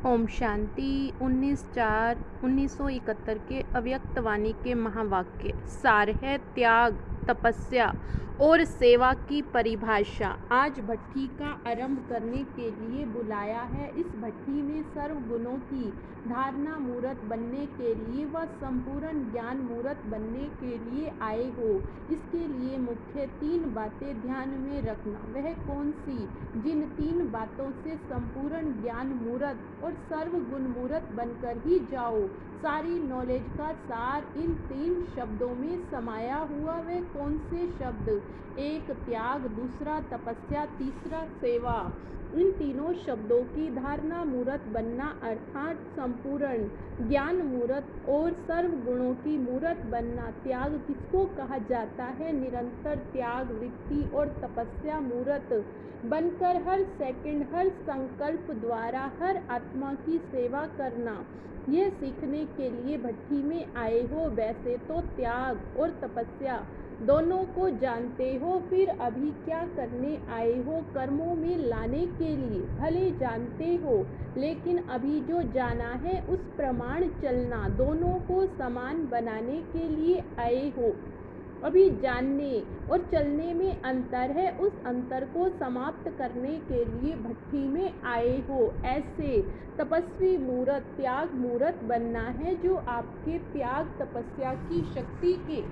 ओम शांति। 19/4/1971 के अव्यक्तवाणी के महावाक्य सार है त्याग, तपस्या और सेवा की परिभाषा। आज भट्ठी का आरंभ करने के लिए बुलाया है। इस भट्ठी में सर्व गुणों की धारणा मूर्त बनने के लिए व संपूर्ण ज्ञान मूर्त बनने के लिए आए हो। इसके लिए मुख्य 3 बातें ध्यान में रखना। वह कौन सी? जिन 3 बातों से संपूर्ण ज्ञान मूर्त और सर्व गुण मूर्त बनकर ही जाओ। सारी नॉलेज का सार इन 3 शब्दों में समाया हुआ। वे कौन से शब्द? 1 त्याग, दूसरा तपस्या, तीसरा सेवा। इन तीनों शब्दों की धारणा मूर्त बनना अर्थात संपूर्ण ज्ञान मूर्त और सर्व गुणों की मूर्त बनना। त्याग किसको कहा जाता है? निरंतर त्याग वृत्ति और तपस्या मूर्त बनकर हर सेकंड, हर संकल्प द्वारा हर आत्मा की सेवा करना। यह सीखने के लिए भट्ठी में आए हो। वैसे तो त्याग और तपस्या दोनों को जानते हो, फिर अभी क्या करने आए हो? कर्मों में लाने के लिए। भले जानते हो, लेकिन अभी जो जाना है उस प्रमाण चलना, दोनों को समान बनाने के लिए आए हो। अभी जानने और चलने में अंतर है, उस अंतर को समाप्त करने के लिए भट्ठी में आए हो। ऐसे तपस्वी मूर्त, त्याग मूर्त बनना है, जो आपके त्याग तपस्या की शक्ति के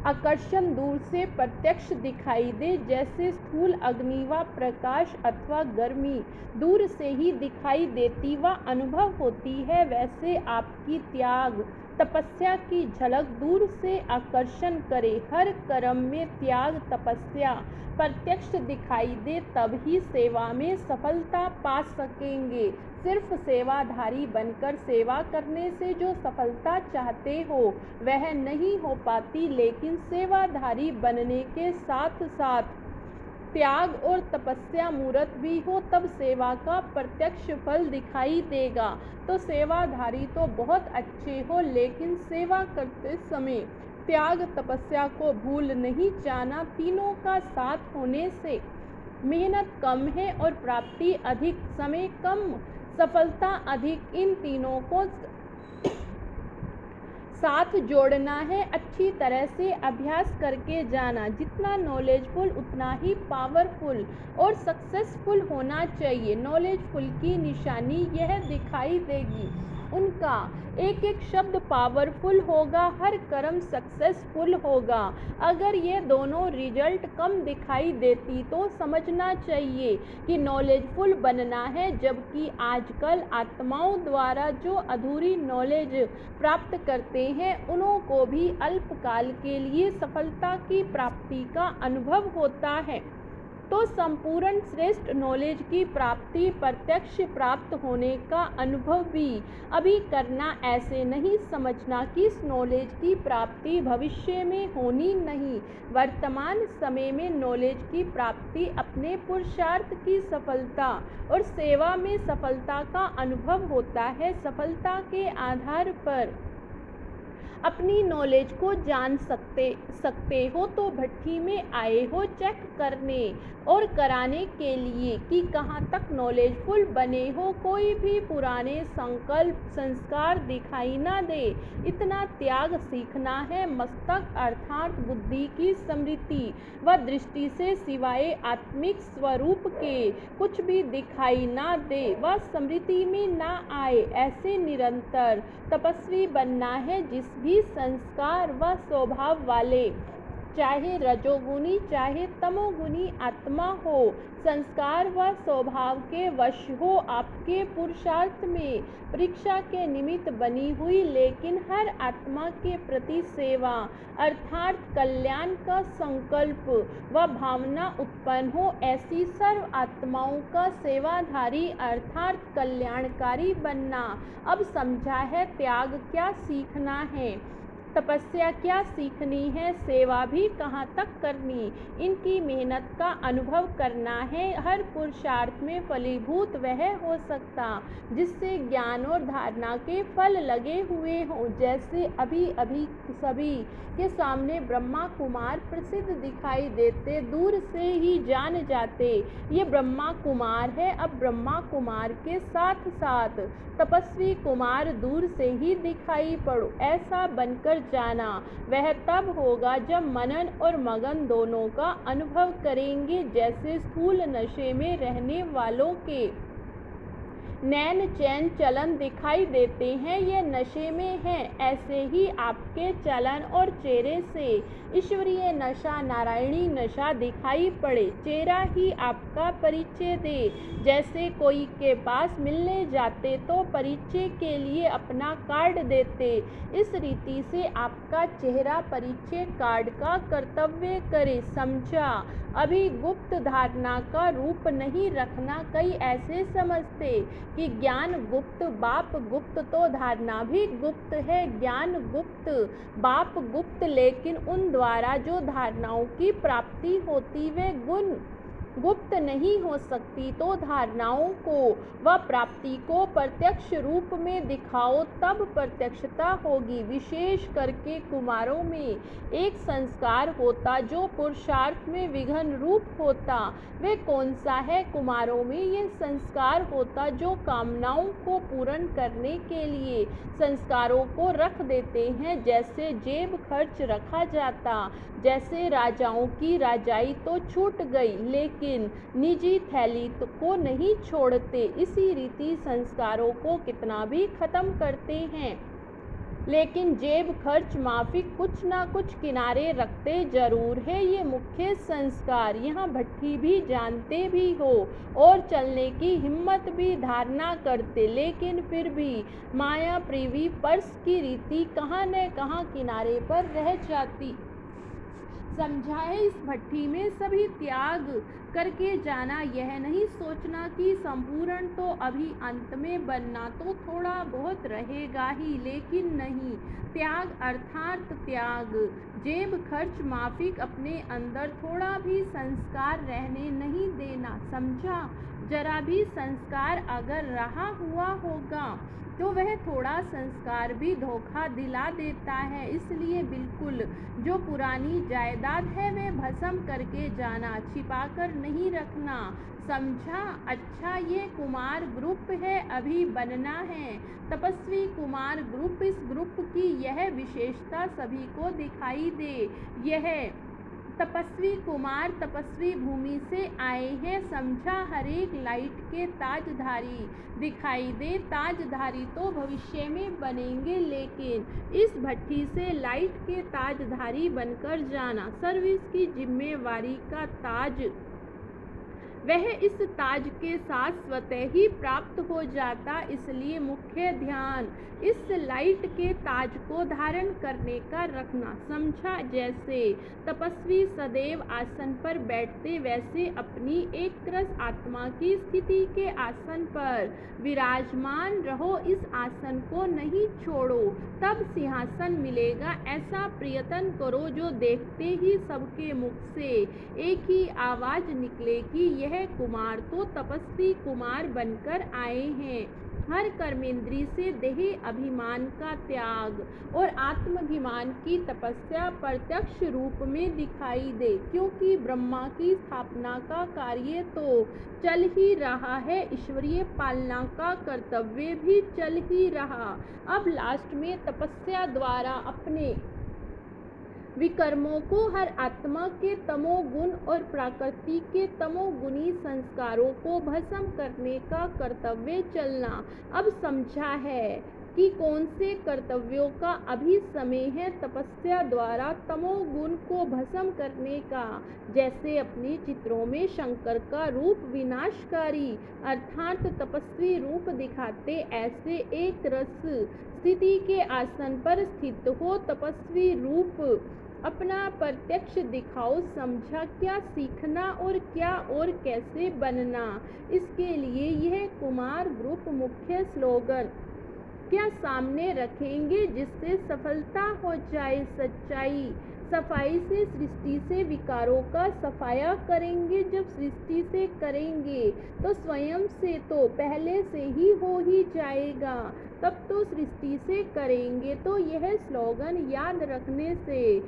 आकर्षण दूर से प्रत्यक्ष दिखाई दे। जैसे स्थूल अग्नि व प्रकाश अथवा गर्मी दूर से ही दिखाई देती व अनुभव होती है, वैसे आपकी त्याग तपस्या की झलक दूर से आकर्षण करे। हर कर्म में त्याग तपस्या प्रत्यक्ष दिखाई दे, तब ही सेवा में सफलता पा सकेंगे। सिर्फ सेवाधारी बनकर सेवा करने से जो सफलता चाहते हो वह नहीं हो पाती, लेकिन सेवाधारी बनने के साथ साथ त्याग और तपस्या मूर्त भी हो, तब सेवा का प्रत्यक्ष फल दिखाई देगा। तो सेवाधारी तो बहुत अच्छे हो, लेकिन सेवा करते समय त्याग तपस्या को भूल नहीं जाना। तीनों का साथ होने से मेहनत कम है और प्राप्ति अधिक, समय कम, सफलता अधिक। इन तीनों को साथ जोड़ना है, अच्छी तरह से अभ्यास करके जाना। जितना नॉलेजफुल उतना ही पावरफुल और सक्सेसफुल होना चाहिए। नॉलेजफुल की निशानी यह दिखाई देगी, उनका एक एक शब्द पावरफुल होगा, हर कर्म सक्सेसफुल होगा। अगर ये दोनों रिजल्ट कम दिखाई देती तो समझना चाहिए कि नॉलेजफुल बनना है, जबकि आजकल आत्माओं द्वारा जो अधूरी नॉलेज प्राप्त करते हैं उन्हों को भी अल्पकाल के लिए सफलता की प्राप्ति का अनुभव होता है। तो संपूर्ण श्रेष्ठ नॉलेज की प्राप्ति, प्रत्यक्ष प्राप्त होने का अनुभव भी अभी करना। ऐसे नहीं समझना कि इस नॉलेज की प्राप्ति भविष्य में होनी नहीं। वर्तमान समय में नॉलेज की प्राप्ति अपने पुरुषार्थ की सफलता और सेवा में सफलता का अनुभव होता है। सफलता के आधार पर अपनी नॉलेज को जान सकते हो तो भट्ठी में आए हो चेक करने और कराने के लिए कि कहाँ तक नॉलेजफुल बने हो। कोई भी पुराने संकल्प संस्कार दिखाई ना दे। इतना त्याग सीखना है, मस्तक अर्थात बुद्धि की स्मृति व दृष्टि से सिवाय आत्मिक स्वरूप के कुछ भी दिखाई ना दे व स्मृति में ना आए। ऐसे निरंतर तपस्वी बनना है। जिस भी संस्कार व स्वभाव वाले, चाहे रजोगुनी चाहे तमोगुनी आत्मा हो, संस्कार व स्वभाव के वश हो, आपके पुरुषार्थ में परीक्षा के निमित्त बनी हुई, लेकिन हर आत्मा के प्रति सेवा अर्थात कल्याण का संकल्प व भावना उत्पन्न हो, ऐसी सर्व आत्माओं का सेवाधारी अर्थात कल्याणकारी बनना। अब समझा है त्याग क्या सीखना है। तपस्या क्या सीखनी है, सेवा भी कहाँ तक करनी, इनकी मेहनत का अनुभव करना है। हर पुरुषार्थ में फलीभूत वह हो सकता जिससे ज्ञान और धारणा के फल लगे हुए हों। जैसे अभी अभी सभी के सामने ब्रह्मा कुमार प्रसिद्ध दिखाई देते, दूर से ही जान जाते ये ब्रह्मा कुमार है। अब ब्रह्मा कुमार के साथ साथ तपस्वी कुमार दूर से ही दिखाई पड़ो, ऐसा बनकर जाना वह तब होगा जब मनन और मगन दोनों का अनुभव करेंगे। जैसे स्थूल नशे में रहने वालों के नैन चैन चलन दिखाई देते हैं, ये नशे में हैं, ऐसे ही आपके चलन और चेहरे से ईश्वरीय नशा, नारायणी नशा दिखाई पड़े। चेहरा ही आपका परिचय दे। जैसे कोई के पास मिलने जाते तो परिचय के लिए अपना कार्ड देते, इस रीति से आपका चेहरा परिचय कार्ड का कर्तव्य करे। समझा? अभी गुप्त धारणा का रूप नहीं रखना। कई ऐसे समझते कि ज्ञान गुप्त, बाप गुप्त तो धारणा भी गुप्त है। ज्ञान गुप्त, बाप गुप्त, लेकिन उन द्वारा जो धारणाओं की प्राप्ति होती वे गुण गुप्त नहीं हो सकती। तो धारणाओं को व प्राप्ति को प्रत्यक्ष रूप में दिखाओ, तब प्रत्यक्षता होगी। विशेष करके कुमारों में एक संस्कार होता जो पुरुषार्थ में विघ्न रूप होता। वे कौन सा है? कुमारों में यह संस्कार होता जो कामनाओं को पूर्ण करने के लिए संस्कारों को रख देते हैं। जैसे जेब खर्च रखा जाता, जैसे राजाओं की राजाई तो छूट गई लेकिन निजी थैली को नहीं छोड़ते, इसी रीति संस्कारों को कितना भी खत्म करते हैं लेकिन जेब खर्च माफिक कुछ ना कुछ किनारे रखते जरूर है। ये मुख्य संस्कार यहाँ भट्टी भी जानते भी हो और चलने की हिम्मत भी धारणा करते, लेकिन फिर भी माया प्रीवी पर्स की रीति कहाँ न कहाँ किनारे पर रह जाती। समझाए? इस भट्टी में सभी त्याग करके जाना, यह नहीं सोचना कि संपूर्ण तो अभी अंत में बनना तो थोड़ा बहुत रहेगा ही, लेकिन नहीं। त्याग अर्थात त्याग जेब खर्च माफिक अपने अंदर थोड़ा भी संस्कार रहने नहीं देना। समझा? जरा भी संस्कार अगर रहा हुआ होगा तो वह थोड़ा संस्कार भी धोखा दिला देता है। इसलिए बिल्कुल जो पुरानी जायदाद है वह भस्म करके जाना, छिपा कर नहीं रखना। समझा? अच्छा, ये कुमार ग्रुप है, अभी बनना है तपस्वी कुमार ग्रुप। इस ग्रुप की यह विशेषता सभी को दिखाई दे। यह तपस्वी कुमार तपस्वी भूमि से आए हैं। समझा? हर एक लाइट के ताजधारी दिखाई दे। ताजधारी तो भविष्य में बनेंगे, लेकिन इस भट्टी से लाइट के ताजधारी बनकर जाना। सर्विस की जिम्मेवारी का ताज वह इस ताज के साथ स्वतः ही प्राप्त हो जाता, इसलिए मुख्य ध्यान इस लाइट के ताज को धारण करने का रखना। समझा? जैसे तपस्वी सदैव आसन पर बैठते, वैसे अपनी एक रस आत्मा की स्थिति के आसन पर विराजमान रहो। इस आसन को नहीं छोड़ो, तब सिंहासन मिलेगा। ऐसा प्रयत्न करो जो देखते ही सबके मुख से एक ही आवाज निकले कि यह कुमार तो तपस्वी कुमार बनकर आए हैं। हर कर्मेंद्री से देह अभिमान का त्याग और आत्माभिमान की तपस्या प्रत्यक्ष रूप में दिखाई दे, क्योंकि ब्रह्मा की स्थापना का कार्य तो चल ही रहा है, ईश्वरीय पालना का कर्तव्य भी चल ही रहा। अब लास्ट में तपस्या द्वारा अपने विकर्मों को, हर आत्मा के तमोगुण और प्रकृति के तमोगुणी संस्कारों को भस्म करने का कर्तव्य चलना। अब समझा है कि कौन से कर्तव्यों का अभी समय है तपस्या द्वारा तमोगुण को भस्म करने का। जैसे अपने चित्रों में शंकर का रूप विनाशकारी अर्थात तपस्वी रूप दिखाते, ऐसे एक रस स्थिति के आसन पर स्थित हो तपस्वी रूप अपना प्रत्यक्ष दिखाओ। समझा? क्या सीखना और क्या और कैसे बनना, इसके लिए यह कुमार ग्रुप मुख्य स्लोगन तथ्य सामने रखेंगे जिससे सफलता हो जाए सच्चाई। सफाई से सृष्टि से विकारों का सफाया करेंगे। जब सृष्टि से करेंगे तो स्वयं से तो पहले से ही हो ही जाएगा। तब तो सृष्टि से करेंगे। तो यह स्लोगन याद रखने से